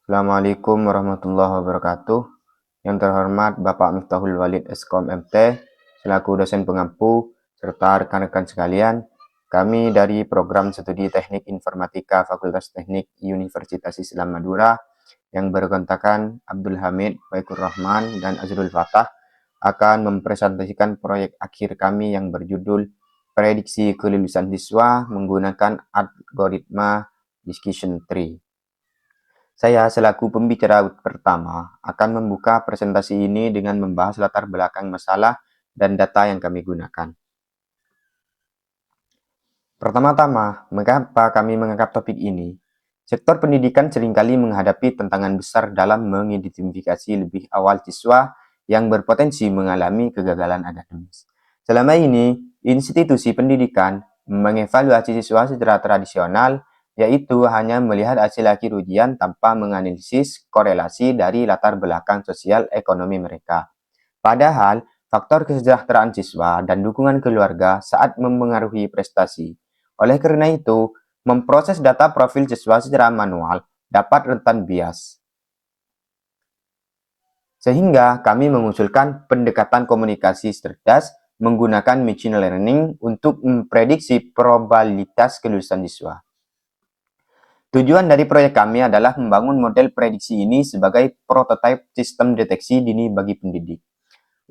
Assalamualaikum warahmatullahi wabarakatuh. Yang terhormat Bapak Miftahul Walid Eskom MT, selaku dosen pengampu, serta rekan-rekan sekalian, kami dari Program Studi Teknik Informatika Fakultas Teknik Universitas Islam Madura yang berkontakan Abdul Hamid, Baikur Rahman, dan Azrul Fatah akan mempresentasikan proyek akhir kami yang berjudul Prediksi Kelulusan Siswa menggunakan Algoritma Discussion Tree. Saya selaku pembicara pertama akan membuka presentasi ini dengan membahas latar belakang masalah dan data yang kami gunakan. Pertama-tama, mengapa kami mengangkat topik ini? Sektor pendidikan seringkali menghadapi tantangan besar dalam mengidentifikasi lebih awal siswa yang berpotensi mengalami kegagalan akademis. Selama ini, institusi pendidikan mengevaluasi siswa secara tradisional, yaitu hanya melihat hasil akhir ujian tanpa menganalisis korelasi dari latar belakang sosial ekonomi mereka. Padahal, faktor kesejahteraan siswa dan dukungan keluarga saat memengaruhi prestasi. Oleh karena itu, memproses data profil siswa secara manual dapat rentan bias. Sehingga kami mengusulkan pendekatan komunikasi cerdas menggunakan machine learning untuk memprediksi probabilitas kelulusan siswa. Tujuan dari proyek kami adalah membangun model prediksi ini sebagai prototipe sistem deteksi dini bagi pendidik.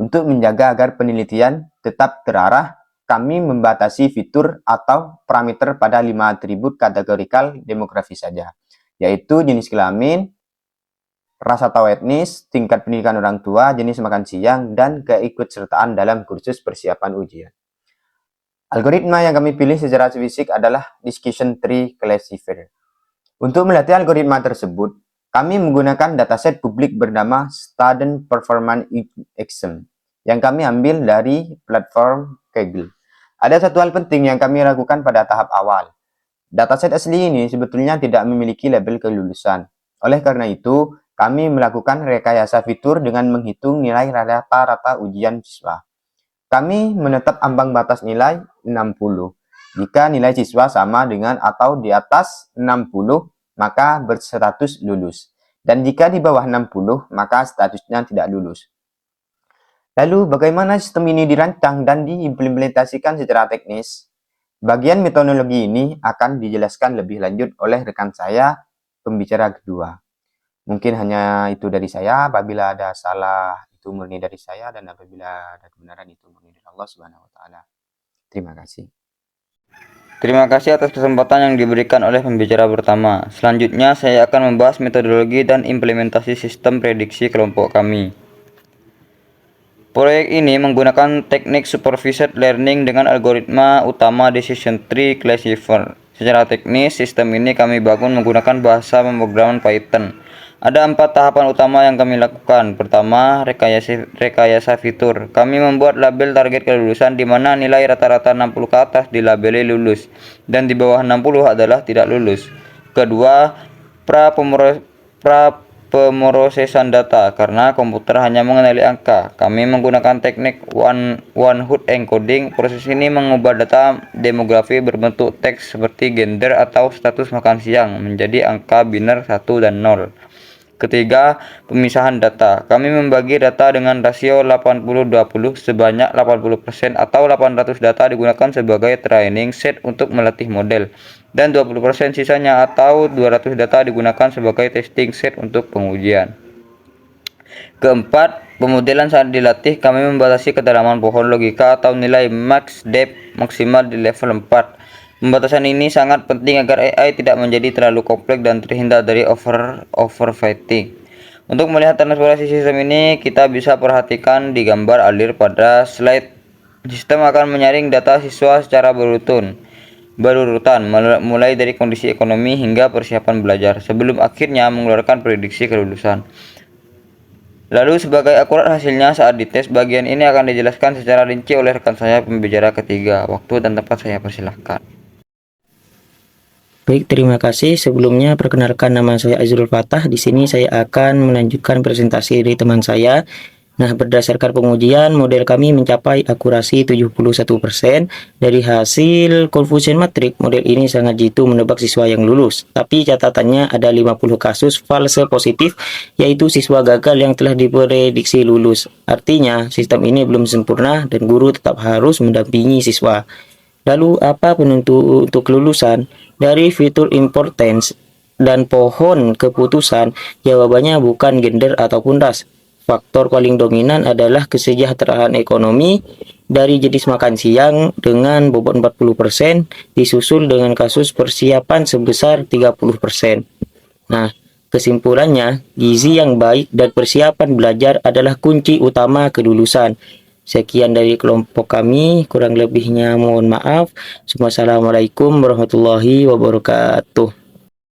Untuk menjaga agar penelitian tetap terarah, kami membatasi fitur atau parameter pada 5 atribut kategorikal demografi saja, yaitu jenis kelamin, ras atau etnis, tingkat pendidikan orang tua, jenis makan siang, dan keikutsertaan dalam kursus persiapan ujian. Algoritma yang kami pilih secara spesifik adalah Discussion Tree Classifier. Untuk melatih algoritma tersebut, kami menggunakan dataset publik bernama Student Performance Exam yang kami ambil dari platform Kaggle. Ada satu hal penting yang kami lakukan pada tahap awal. Dataset asli ini sebetulnya tidak memiliki label kelulusan. Oleh karena itu, kami melakukan rekayasa fitur dengan menghitung nilai rata-rata ujian siswa. Kami menetap ambang batas nilai 60. Jika nilai siswa sama dengan atau di atas 60, maka berstatus lulus. Dan jika di bawah 60, maka statusnya tidak lulus. Lalu, bagaimana sistem ini dirancang dan diimplementasikan secara teknis? Bagian metodologi ini akan dijelaskan lebih lanjut oleh rekan saya, pembicara kedua. Mungkin hanya itu dari saya. Apabila ada salah, itu murni dari saya, dan apabila ada kebenaran, itu murni dari Allah Subhanahu wa Ta'ala. Terima kasih. Terima kasih atas kesempatan yang diberikan oleh pembicara pertama. Selanjutnya, saya akan membahas metodologi dan implementasi sistem prediksi kelompok kami. Proyek ini menggunakan teknik supervised learning dengan algoritma utama Decision Tree Classifier. Secara teknis, sistem ini kami bangun menggunakan bahasa pemrograman Python. Ada 4 tahapan utama yang kami lakukan. Pertama, rekayasa fitur. Kami membuat label target kelulusan di mana nilai rata-rata 60 ke atas dilabeli lulus dan di bawah 60 adalah tidak lulus. Kedua, pemrosesan data. Karena komputer hanya mengenali angka, kami menggunakan teknik one-hot encoding. Proses ini mengubah data demografi berbentuk teks seperti gender atau status makan siang menjadi angka biner 1 dan 0. Ketiga, pemisahan data. Kami membagi data dengan rasio 80-20, sebanyak 80% atau 800 data digunakan sebagai training set untuk melatih model, dan 20% sisanya atau 200 data digunakan sebagai testing set untuk pengujian. Keempat, pemodelan saat dilatih kami membatasi kedalaman pohon logika atau nilai max depth maksimal di level 4. Pembatasan ini sangat penting agar AI tidak menjadi terlalu kompleks dan terhindar dari overfitting. Untuk melihat transformasi sistem ini, kita bisa perhatikan di gambar alir pada slide. Sistem akan menyaring data siswa secara berurutan, mulai dari kondisi ekonomi hingga persiapan belajar, sebelum akhirnya mengeluarkan prediksi kelulusan. Lalu sebagai akurat hasilnya saat dites, bagian ini akan dijelaskan secara rinci oleh rekan saya pembicara ketiga. Waktu dan tempat saya persilahkan. Baik, terima kasih. Sebelumnya perkenalkan, nama saya Azrul Fatah. Di sini saya akan melanjutkan presentasi dari teman saya, Nah, berdasarkan pengujian, model kami mencapai akurasi 71%. Dari hasil Confusion Matrix, model ini sangat jitu menebak siswa yang lulus. Tapi catatannya ada 50 kasus false positif, yaitu siswa gagal yang telah diprediksi lulus. Artinya, sistem ini belum sempurna dan guru tetap harus mendampingi siswa. Lalu, apa penentu untuk kelulusan? Dari fitur importance dan pohon keputusan, jawabannya bukan gender ataupun ras. Faktor paling dominan adalah kesejahteraan ekonomi dari jenis makan siang dengan bobot 40%, disusul dengan kasus persiapan sebesar 30%. Nah, kesimpulannya, gizi yang baik dan persiapan belajar adalah kunci utama kelulusan. Sekian dari kelompok kami, kurang lebihnya mohon maaf. Wassalamualaikum warahmatullahi wabarakatuh.